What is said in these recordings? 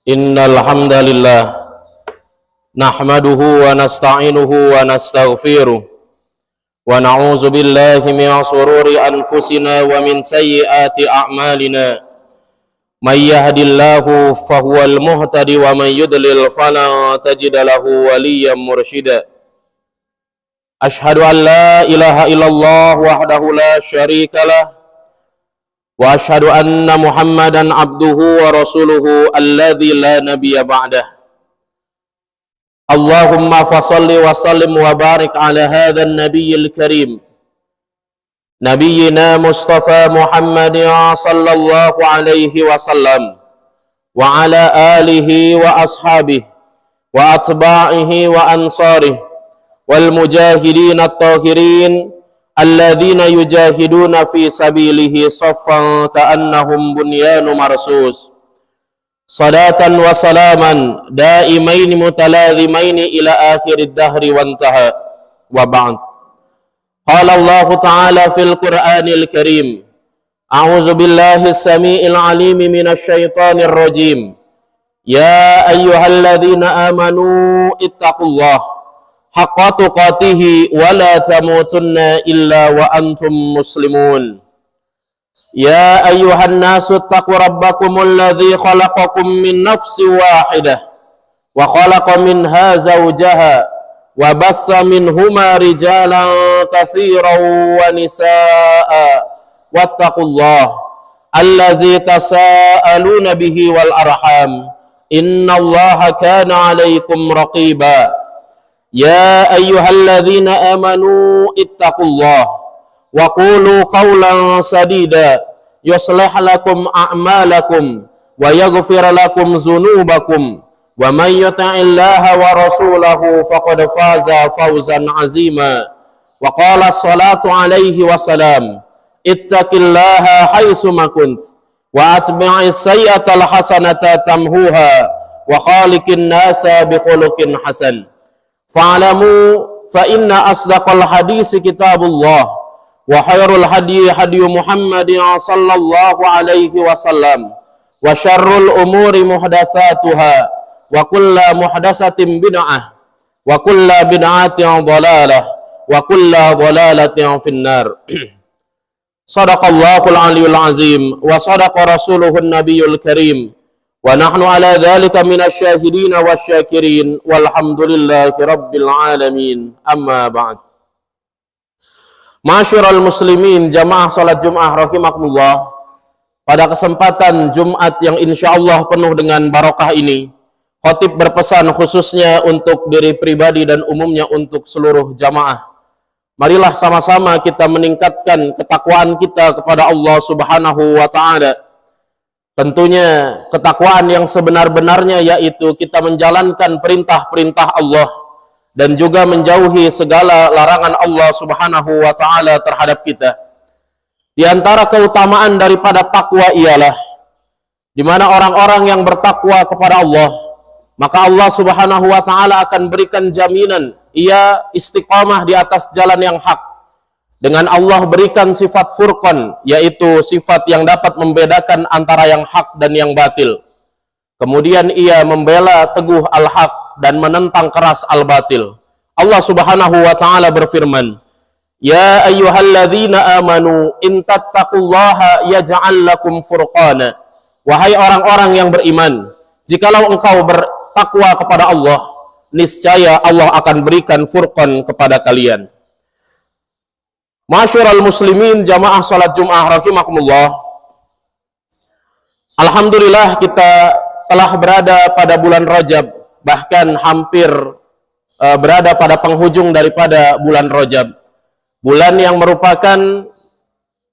Innal hamdalillah nahmaduhu wa nasta'inuhu wa nastaghfiruh wa na'udzu billahi min shururi anfusina wa min sayyiati a'malina may yahdihillahu fahuwal muhtadi wa may yudlil fala tajida lahu waliyyan mursyida. Ashhadu an la ilaha illallah wahdahu la syarikalah wa ashhadu anna Muhammadan abduhu wa rasuluhu alladzi la nabiyya ba'dah. Allahumma fasalli wa sallim wa barik ala hadzal nabiyyil karim nabiyyina Mustafa Muhammadin sallallahu alaihi wasallam wa ala alihi wa ashabihi wa atba'ihi wa ansarihi wal mujahidin at-tahirin alladzina yujahiduna fi sabilihi saffan ka'annahum bunyanun marsus. Salatan wa salaman daimaini mutalazimaini ila akhirid dahri wa intaha. Wa ba'd. Qala Allah Ta'ala fil Qur'anil Karim. A'udzu billahi as-sami'il 'alim minasy syaithanir rajim. Ya ayyuhalladzina amanu ittaqullaha haqqa tuqatih wa la tamutunna illa wa antum muslimun. Ya ayyuhan nasu ittaqu rabbakumul ladzi khalaqakum min nafsin wahidah wa khalaqa minha zawjaha wa bassa minhuma rijalan katsiran wa nisaa wattaqullaha alladzi tasaaluna bihi wal arham innallaha kana 'alaikum raqiba. Ya ayyuhalladzina amanu ittaqullah wa qulu qawlan sadida yuslih lakum a'malakum wa yaghfir lakum dzunubakum wa may yuti'illaha wa rasulahu faqad faza fawzan 'azima. Wa qala shalatu 'alaihi wasalam ittaqillaha haitsu ma kunt wa atbi'is sayyi'atal hasanata tamhuha wa khaliqin nasa bi khuluqin hasan. Fa'alamu fa inna asdaqal hadisi kitabullah wa khairul hadi hadi Muhammadin sallallahu alaihi wasallam wa syarrul umuri muhdatsatuha wa kullu muhdatsatin bid'ah wa kullu bid'atin dhalalah wa kullu dhalalatin finnar. Shadaqallahul aliyyul azim wa shadaqa rasuluhun nabiyul karim. Wa nahnu ala dzalika minasyahidin wasyakirin walhamdulillahi rabbil alamin. Amma ba'd. Ma'asyiral muslimin jamaah salat Jumat rahimakumullah. Pada kesempatan Jumat yang insyaallah penuh dengan barokah ini, khatib berpesan khususnya untuk diri pribadi dan umumnya untuk seluruh jamaah. Marilah sama-sama kita meningkatkan ketakwaan kita kepada Allah Subhanahu wa taala. Tentunya ketakwaan yang sebenar-benarnya yaitu kita menjalankan perintah-perintah Allah dan juga menjauhi segala larangan Allah Subhanahu wa taala terhadap kita. Di antara keutamaan daripada takwa ialah di mana orang-orang yang bertakwa kepada Allah, maka Allah Subhanahu wa taala akan berikan jaminan ia istiqamah di atas jalan yang hak. Dengan Allah berikan sifat furqan, yaitu sifat yang dapat membedakan antara yang hak dan yang batil. Kemudian ia membela teguh al-haq dan menentang keras al-batil. Allah Subhanahu wa taala berfirman, "Ya ayyuhalladzina amanu in tattaqullaha yaj'al lakum furqana." Wahai orang-orang yang beriman, jikalau engkau bertakwa kepada Allah, niscaya Allah akan berikan furqan kepada kalian. Ma'asyiral muslimin jamaah salat Jumat rahimakumullah. Alhamdulillah kita telah berada pada bulan Rajab, bahkan hampir berada pada penghujung daripada bulan Rajab. Bulan yang merupakan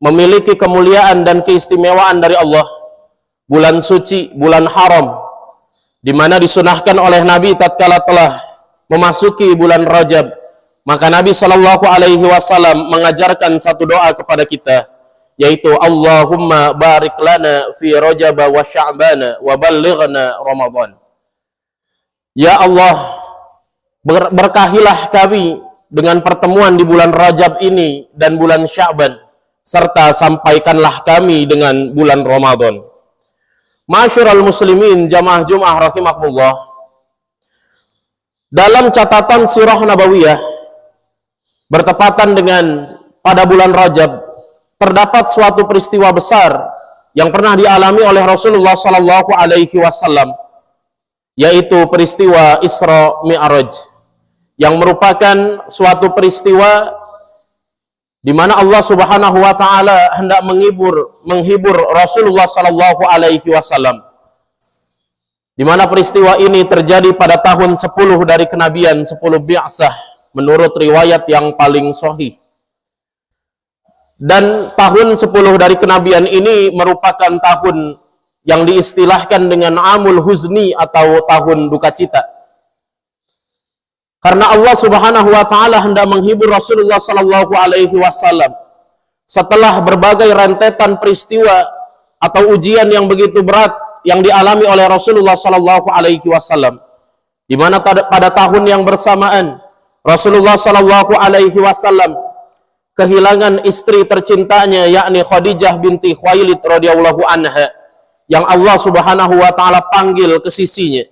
memiliki kemuliaan dan keistimewaan dari Allah. Bulan suci, bulan haram, di mana disunahkan oleh Nabi tatkala telah memasuki bulan Rajab. Maka Nabi Shallallahu Alaihi Wasallam mengajarkan satu doa kepada kita, yaitu Allahumma barik lana fi Rajab wa Sya'ban wa ballighna Ramadan. Ya Allah, berkahilah kami dengan pertemuan di bulan Rajab ini dan bulan Sya'ban, serta sampaikanlah kami dengan bulan Ramadan. Ma'asyiral muslimin jamaah Jum'ah rahimakumullah. Dalam catatan sirah nabawiyah bertepatan dengan pada bulan Rajab, terdapat suatu peristiwa besar yang pernah dialami oleh Rasulullah sallallahu alaihi wasallam, yaitu peristiwa Isra Mi'raj, yang merupakan suatu peristiwa di mana Allah Subhanahu wa taala hendak menghibur Rasulullah sallallahu alaihi wasallam. Di mana peristiwa ini terjadi pada tahun 10 dari kenabian, 10 bi'sah menurut riwayat yang paling sahih. Dan tahun 10 dari kenabian ini merupakan tahun yang diistilahkan dengan Amul Huzni atau tahun duka cita. Karena Allah Subhanahu wa taala hendak menghibur Rasulullah sallallahu alaihi wasallam setelah berbagai rentetan peristiwa atau ujian yang begitu berat yang dialami oleh Rasulullah sallallahu alaihi wasallam, di mana pada tahun yang bersamaan Rasulullah sallallahu alaihi wasallam kehilangan istri tercintanya, yakni Khadijah binti Khuwailid radhiyallahu anha, yang Allah Subhanahu wa taala panggil ke sisinya.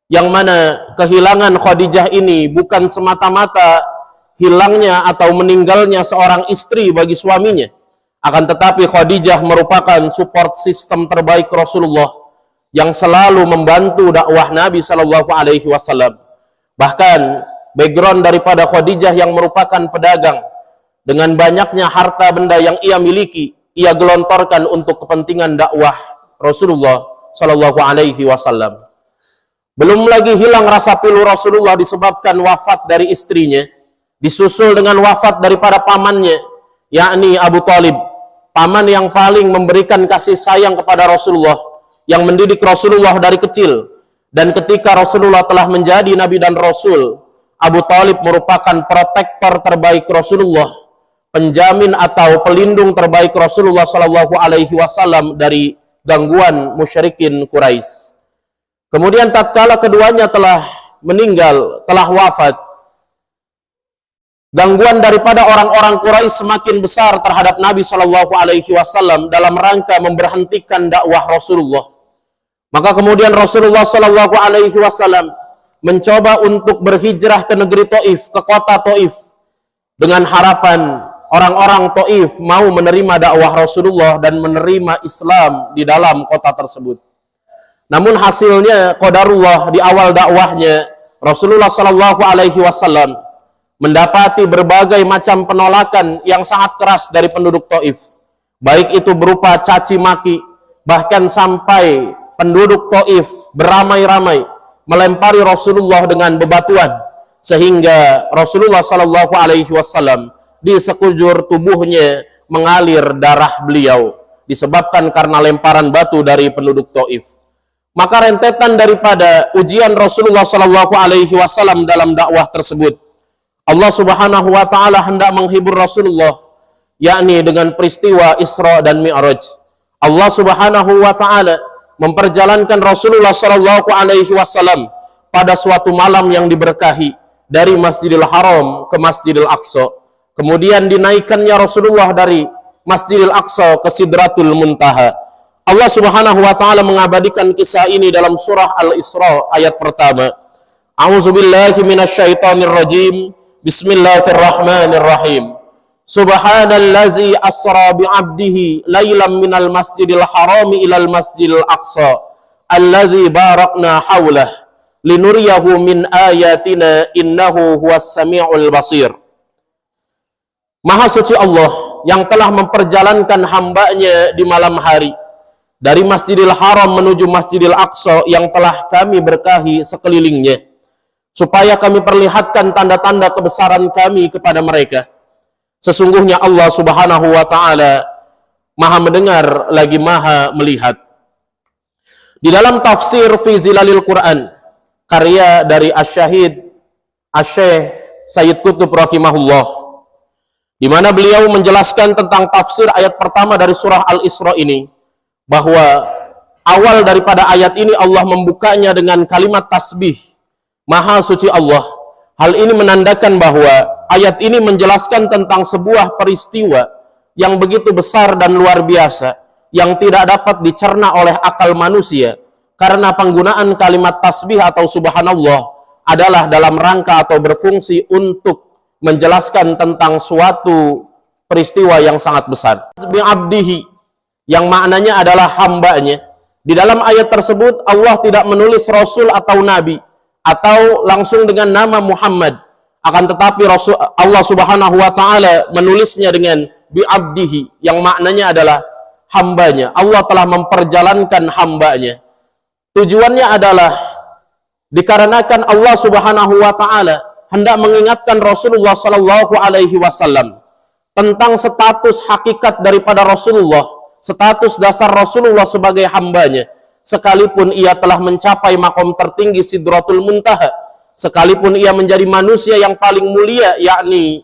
Yang mana kehilangan Khadijah ini bukan semata-mata hilangnya atau meninggalnya seorang istri bagi suaminya, akan tetapi Khadijah merupakan support sistem terbaik Rasulullah yang selalu membantu dakwah Nabi Shallallahu Alaihi Wasallam. Bahkan background daripada Khadijah yang merupakan pedagang, dengan banyaknya harta benda yang ia miliki, ia gelontorkan untuk kepentingan dakwah Rasulullah Shallallahu Alaihi Wasallam. Belum lagi hilang rasa pilu Rasulullah disebabkan wafat dari istrinya, disusul dengan wafat daripada pamannya, yakni Abu Thalib, paman yang paling memberikan kasih sayang kepada Rasulullah, yang mendidik Rasulullah dari kecil. Dan ketika Rasulullah telah menjadi Nabi dan Rasul, Abu Thalib merupakan protektor terbaik Rasulullah, penjamin atau pelindung terbaik Rasulullah Shallallahu Alaihi Wasallam dari gangguan musyrikin Quraisy. Kemudian tatkala keduanya telah meninggal, telah wafat, gangguan daripada orang-orang Quraisy semakin besar terhadap Nabi Shallallahu Alaihi Wasallam dalam rangka memberhentikan dakwah Rasulullah. Maka kemudian Rasulullah Shallallahu Alaihi Wasallam mencoba untuk berhijrah ke negeri Taif, ke kota Taif, dengan harapan orang-orang Taif mau menerima dakwah Rasulullah dan menerima Islam di dalam kota tersebut. Namun hasilnya qadarullah, di awal dakwahnya Rasulullah Shallallahu Alaihi Wasallam mendapati berbagai macam penolakan yang sangat keras dari penduduk Taif, baik itu berupa caci maki, bahkan sampai penduduk Taif beramai-ramai melempari Rasulullah dengan bebatuan, sehingga Rasulullah Shallallahu Alaihi Wasallam di sekujur tubuhnya mengalir darah beliau disebabkan karena lemparan batu dari penduduk Taif. Maka rentetan daripada ujian Rasulullah Shallallahu Alaihi Wasallam dalam dakwah tersebut, Allah Subhanahu wa taala hendak menghibur Rasulullah, yakni dengan peristiwa Isra dan Mi'raj. Allah Subhanahu wa taala memperjalankan Rasulullah Shallallahu Alaihi Wasallam pada suatu malam yang diberkahi dari Masjidil Haram ke Masjidil Aqsa. Kemudian dinaikkannya Rasulullah dari Masjidil Aqsa ke Sidratul Muntaha. Allah Subhanahu wa taala mengabadikan kisah ini dalam surah Al-Isra ayat pertama. A'udzubillahi minasyaitonir rajim. Bismillahirrahmanirrahim. Subhanallazi asra bi'abdihi lailam minal masjidil harami ilal masjidil aqsa allazi barakna haulah linuriyahu min ayatina innahu huwas sami'ul basir. Maha suci Allah yang telah memperjalankan hambanya di malam hari dari Masjidil Haram menuju Masjidil Aqsa yang telah kami berkahi sekelilingnya, supaya kami perlihatkan tanda-tanda kebesaran kami kepada mereka. Sesungguhnya Allah Subhanahu wa taala Maha mendengar lagi Maha melihat. Di dalam tafsir Fi Zilalil Quran, karya dari Asy-Syahid Asy-Syaikh Sayyid Qutb rahimahullah, di mana beliau menjelaskan tentang tafsir ayat pertama dari surah Al-Isra ini, bahwa awal daripada ayat ini Allah membukanya dengan kalimat tasbih, Maha suci Allah. Hal ini menandakan bahwa ayat ini menjelaskan tentang sebuah peristiwa yang begitu besar dan luar biasa, yang tidak dapat dicerna oleh akal manusia, karena penggunaan kalimat tasbih atau subhanallah adalah dalam rangka atau berfungsi untuk menjelaskan tentang suatu peristiwa yang sangat besar. Bi'abdihi, yang maknanya adalah hambanya. Di dalam ayat tersebut Allah tidak menulis Rasul atau Nabi atau langsung dengan nama Muhammad, akan tetapi Allah Subhanahu wa Ta'ala menulisnya dengan bi'abdihi, yang maknanya adalah hambanya. Allah telah memperjalankan hambanya. Tujuannya adalah dikarenakan Allah Subhanahu wa Ta'ala hendak mengingatkan Rasulullah Sallallahu Alaihi Wasallam tentang status hakikat daripada Rasulullah, status dasar Rasulullah sebagai hambanya. Sekalipun ia telah mencapai makom tertinggi Sidratul Muntaha, sekalipun ia menjadi manusia yang paling mulia, yakni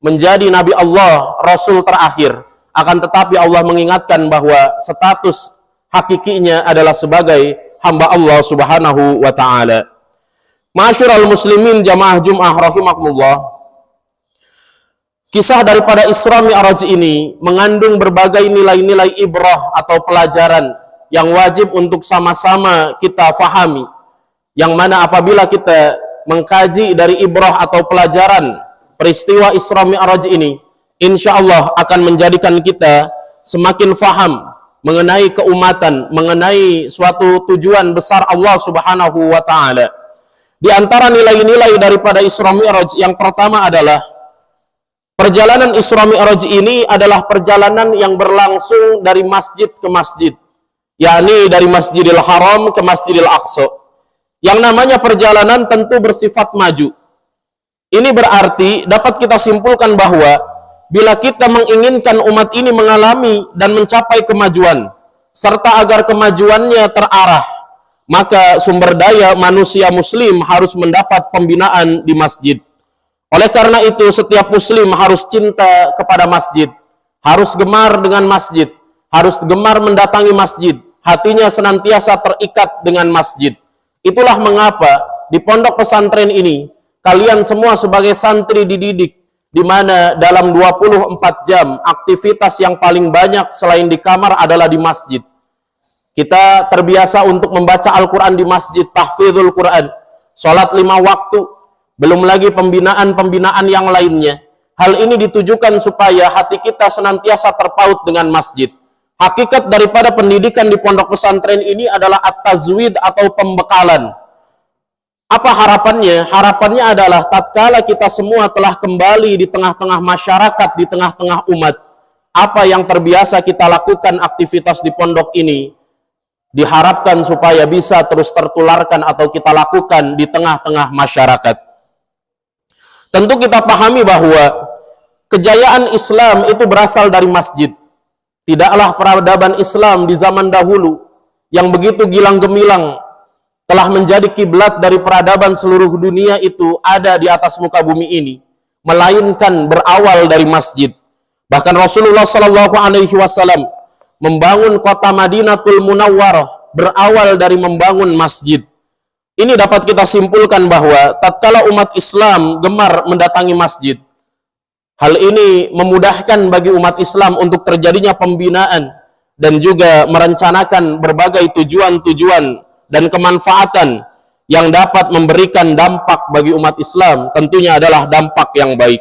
menjadi Nabi Allah, Rasul terakhir, akan tetapi Allah mengingatkan bahwa status hakikinya adalah sebagai hamba Allah Subhanahu wa Ta'ala. Ma'asyiral muslimin jamaah Jum'ah rahimakumullah, kisah daripada Isra Mi'raj ini mengandung berbagai nilai-nilai ibrah atau pelajaran yang wajib untuk sama-sama kita fahami, yang mana apabila kita mengkaji dari ibrah atau pelajaran peristiwa Isra Mi'raj ini, insya Allah akan menjadikan kita semakin faham mengenai keumatan, mengenai suatu tujuan besar Allah Subhanahu wa Ta'ala. Di antara nilai-nilai daripada Isra Mi'raj, yang pertama adalah perjalanan Isra Mi'raj ini adalah perjalanan yang berlangsung dari masjid ke masjid, yakni dari Masjidil Haram ke Masjidil Aqsa. Yang namanya perjalanan tentu bersifat maju. Ini berarti dapat kita simpulkan bahwa bila kita menginginkan umat ini mengalami dan mencapai kemajuan, serta agar kemajuannya terarah, maka sumber daya manusia muslim harus mendapat pembinaan di masjid. Oleh karena itu, setiap muslim harus cinta kepada masjid, harus gemar dengan masjid, harus gemar mendatangi masjid, hatinya senantiasa terikat dengan masjid. Itulah mengapa di pondok pesantren ini kalian semua sebagai santri dididik, di mana dalam 24 jam aktivitas yang paling banyak selain di kamar adalah di masjid. Kita terbiasa untuk membaca Al-Quran di masjid, tahfidzul Quran, sholat 5 waktu, belum lagi pembinaan-pembinaan yang lainnya. Hal ini ditujukan supaya hati kita senantiasa terpaut dengan masjid. Hakikat daripada pendidikan di pondok pesantren ini adalah at-tazwid atau pembekalan. Apa harapannya? Harapannya adalah tatkala kita semua telah kembali di tengah-tengah masyarakat, di tengah-tengah umat, apa yang terbiasa kita lakukan aktivitas di pondok ini diharapkan supaya bisa terus tertularkan atau kita lakukan di tengah-tengah masyarakat. Tentu kita pahami bahwa kejayaan Islam itu berasal dari masjid. Tidaklah peradaban Islam di zaman dahulu yang begitu gilang gemilang telah menjadi kiblat dari peradaban seluruh dunia itu ada di atas muka bumi ini, melainkan berawal dari masjid. Bahkan Rasulullah Sallallahu Alaihi Wasallam membangun kota Madinatul Munawwarah berawal dari membangun masjid. Ini dapat kita simpulkan bahwa tatkala umat Islam gemar mendatangi masjid, hal ini memudahkan bagi umat Islam untuk terjadinya pembinaan dan juga merencanakan berbagai tujuan-tujuan dan kemanfaatan yang dapat memberikan dampak bagi umat Islam, tentunya adalah dampak yang baik.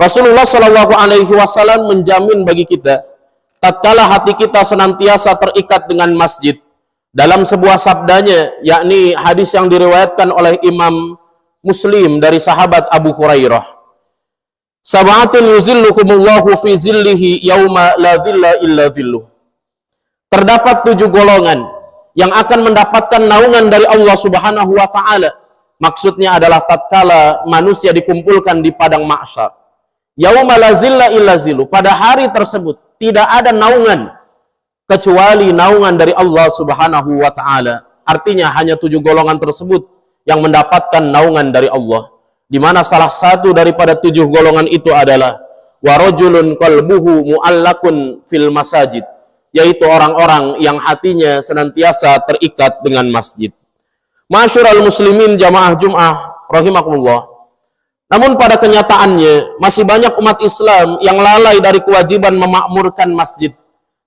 Rasulullah Shallallahu Alaihi Wasallam menjamin bagi kita, tatkala hati kita senantiasa terikat dengan masjid, dalam sebuah sabdanya, yakni hadis yang diriwayatkan oleh Imam Muslim dari sahabat Abu Hurairah, sab'atun yuzilluhumullahu fi zillihi yauma la dhilla illa dhilluh. Terdapat 7 golongan yang akan mendapatkan naungan dari Allah Subhanahu wa Ta'ala. Maksudnya adalah tatkala manusia dikumpulkan di padang mahsyar. Yauma la zilla illa zilluh. Pada hari tersebut tidak ada naungan kecuali naungan dari Allah Subhanahu wa Ta'ala. Artinya hanya 7 golongan tersebut yang mendapatkan naungan dari Allah, di mana salah satu daripada 7 golongan itu adalah warajulun qalbuhu mu'allakun fil masajid, yaitu orang-orang yang hatinya senantiasa terikat dengan masjid. Ma'asyiral muslimin jamaah Jum'ah rahimakumullah. Namun pada kenyataannya masih banyak umat Islam yang lalai dari kewajiban memakmurkan masjid.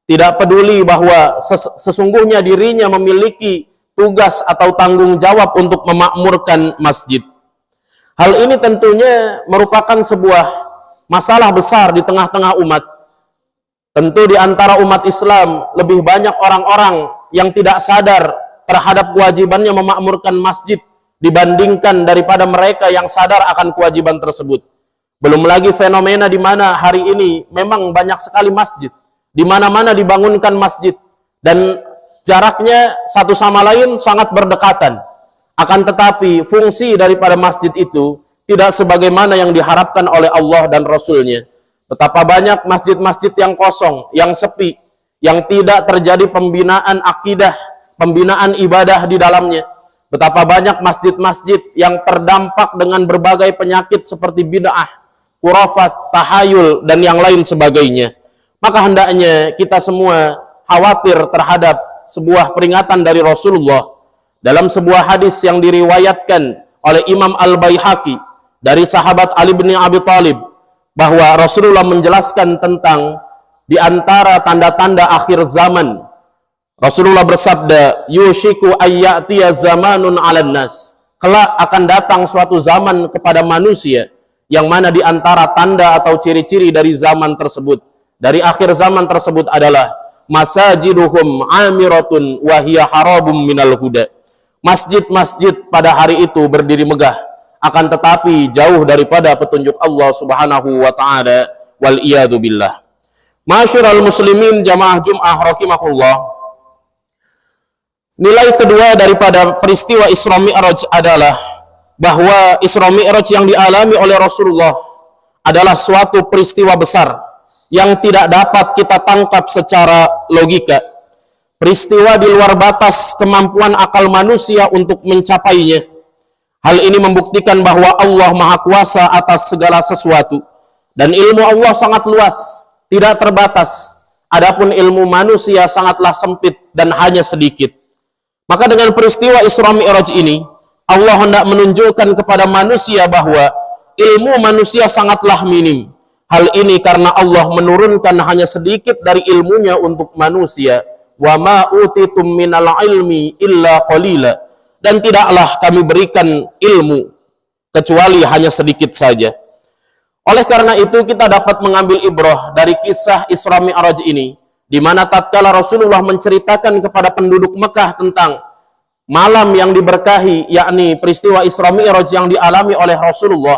tidak peduli bahwa sesungguhnya dirinya memiliki tugas atau tanggung jawab untuk memakmurkan masjid. Hal ini tentunya merupakan sebuah masalah besar di tengah-tengah umat. Tentu di antara umat Islam lebih banyak orang-orang yang tidak sadar terhadap kewajibannya memakmurkan masjid dibandingkan daripada mereka yang sadar akan kewajiban tersebut. Belum lagi fenomena di mana hari ini memang banyak sekali masjid, di mana-mana dibangunkan masjid dan jaraknya satu sama lain sangat berdekatan. Akan tetapi fungsi daripada masjid itu tidak sebagaimana yang diharapkan oleh Allah dan Rasul-Nya. Betapa banyak masjid-masjid yang kosong, yang sepi, yang tidak terjadi pembinaan akidah, pembinaan ibadah di dalamnya. Betapa banyak masjid-masjid yang terdampak dengan berbagai penyakit seperti bid'ah, khurafat, tahayul, dan yang lain sebagainya. Maka hendaknya kita semua khawatir terhadap sebuah peringatan dari Rasulullah dalam sebuah hadis yang diriwayatkan oleh Imam Al-Baihaqi dari sahabat Ali bin Abi Thalib, bahwa Rasulullah menjelaskan tentang di antara tanda-tanda akhir zaman. Rasulullah bersabda, yushiku ayyatiya zamanun 'alan nas. Kelak akan datang suatu zaman kepada manusia, yang mana di antara tanda atau ciri-ciri dari zaman tersebut, dari akhir zaman tersebut adalah masajiduhum amiratun wa hiya harabum minal huda. Masjid-masjid pada hari itu berdiri megah, akan tetapi jauh daripada petunjuk Allah Subhanahu wa taala, wal iyadu billah. Masyiral muslimin jamaah Jum'ah rahimakumullah. Nilai kedua daripada peristiwa Isra Mi'raj adalah bahwa Isra Mi'raj yang dialami oleh Rasulullah adalah suatu peristiwa besar yang tidak dapat kita tangkap secara logika. Peristiwa di luar batas kemampuan akal manusia untuk mencapainya. Hal ini membuktikan bahwa Allah Maha Kuasa atas segala sesuatu dan ilmu Allah sangat luas, tidak terbatas. Adapun ilmu manusia sangatlah sempit dan hanya sedikit. Maka dengan peristiwa Isra Mi'raj ini, Allah hendak menunjukkan kepada manusia bahwa ilmu manusia sangatlah minim. Hal ini karena Allah menurunkan hanya sedikit dari ilmunya untuk manusia. Wa ma utitum minal ilmi illa qalila. Dan tidaklah kami berikan ilmu kecuali hanya sedikit saja. Oleh karena itu kita dapat mengambil ibrah dari kisah Isra Mi'raj ini, di mana tatkala Rasulullah menceritakan kepada penduduk Mekah tentang malam yang diberkahi, yakni peristiwa Isra Mi'raj yang dialami oleh Rasulullah,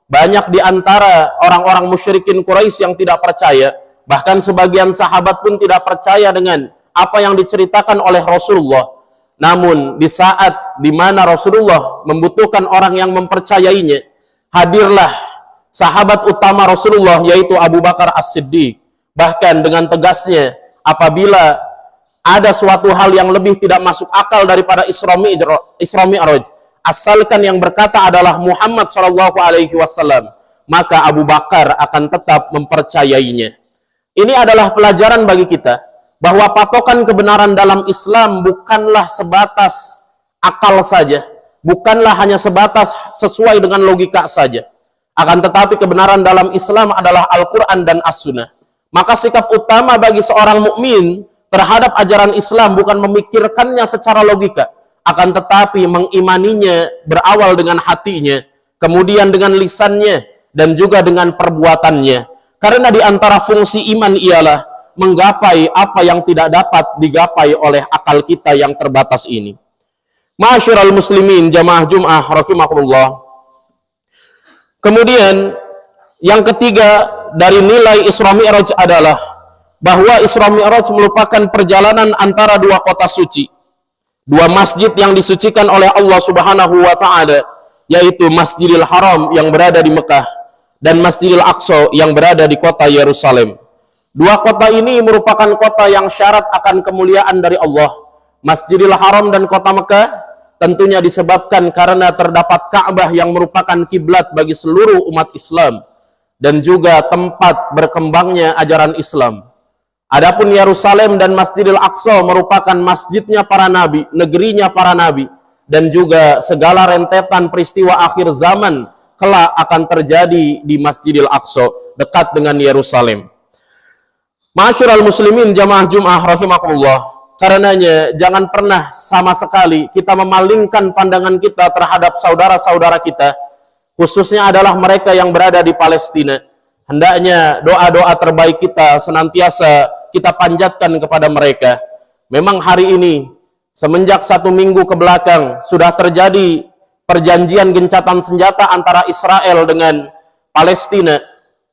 banyak di antara orang-orang musyrikin Quraisy yang tidak percaya, bahkan sebagian sahabat pun tidak percaya dengan apa yang diceritakan oleh Rasulullah. Namun di saat di mana Rasulullah membutuhkan orang yang mempercayainya, hadirlah sahabat utama Rasulullah, yaitu Abu Bakar As-Siddiq. Bahkan dengan tegasnya, apabila ada suatu hal yang lebih tidak masuk akal daripada Isra Mi'raj, asalkan yang berkata adalah Muhammad SAW, maka Abu Bakar akan tetap mempercayainya. Ini adalah pelajaran bagi kita, bahwa patokan kebenaran dalam Islam bukanlah sebatas akal saja, bukanlah hanya sebatas sesuai dengan logika saja. Akan tetapi kebenaran dalam Islam adalah Al-Quran dan As-Sunnah. Maka sikap utama bagi seorang mukmin terhadap ajaran Islam bukan memikirkannya secara logika, akan tetapi mengimaninya berawal dengan hatinya, kemudian dengan lisannya, dan juga dengan perbuatannya. Karena di antara fungsi iman ialah menggapai apa yang tidak dapat digapai oleh akal kita yang terbatas ini. Ma'asyiral muslimin jamaah Jum'ah rahimakumullah. Kemudian yang ketiga dari nilai Isra Mi'raj adalah bahwa Isra Mi'raj merupakan perjalanan antara dua kota suci, dua masjid yang disucikan oleh Allah Subhanahu wa taala, yaitu Masjidil Haram yang berada di Mekah dan Masjidil Aqsa yang berada di kota Yerusalem. Dua kota ini merupakan kota yang syarat akan kemuliaan dari Allah. Masjidil Haram dan kota Mekah tentunya disebabkan karena terdapat Ka'bah yang merupakan kiblat bagi seluruh umat Islam dan juga tempat berkembangnya ajaran Islam. Adapun Yerusalem dan Masjidil Aqsa merupakan masjidnya para nabi, negerinya para nabi, dan juga segala rentetan peristiwa akhir zaman kelak akan terjadi di Masjidil Aqsa dekat dengan Yerusalem. Ma'asyiral muslimin jamaah Jum'ah rahimakumullah, karenanya jangan pernah sama sekali kita memalingkan pandangan kita terhadap saudara-saudara kita, khususnya adalah mereka yang berada di Palestina. Hendaknya doa-doa terbaik kita senantiasa kita panjatkan kepada mereka. Memang hari ini, semenjak 1 minggu ke belakang, sudah terjadi perjanjian gencatan senjata antara Israel dengan Palestina,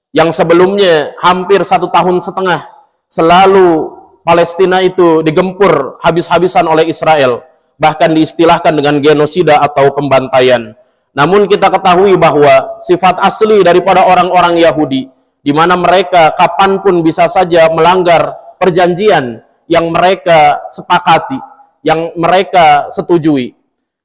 yang sebelumnya hampir 1,5 tahun selalu Palestina itu digempur habis-habisan oleh Israel, bahkan diistilahkan dengan genosida atau pembantaian. Namun kita ketahui bahwa sifat asli daripada orang-orang Yahudi, di mana mereka kapanpun bisa saja melanggar perjanjian yang mereka sepakati, yang mereka setujui.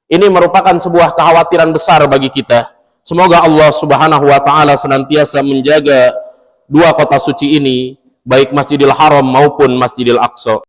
Ini merupakan sebuah kekhawatiran besar bagi kita. Semoga Allah Subhanahu wa taala senantiasa menjaga dua kota suci ini, baik Masjidil Haram maupun Masjidil Aqsa.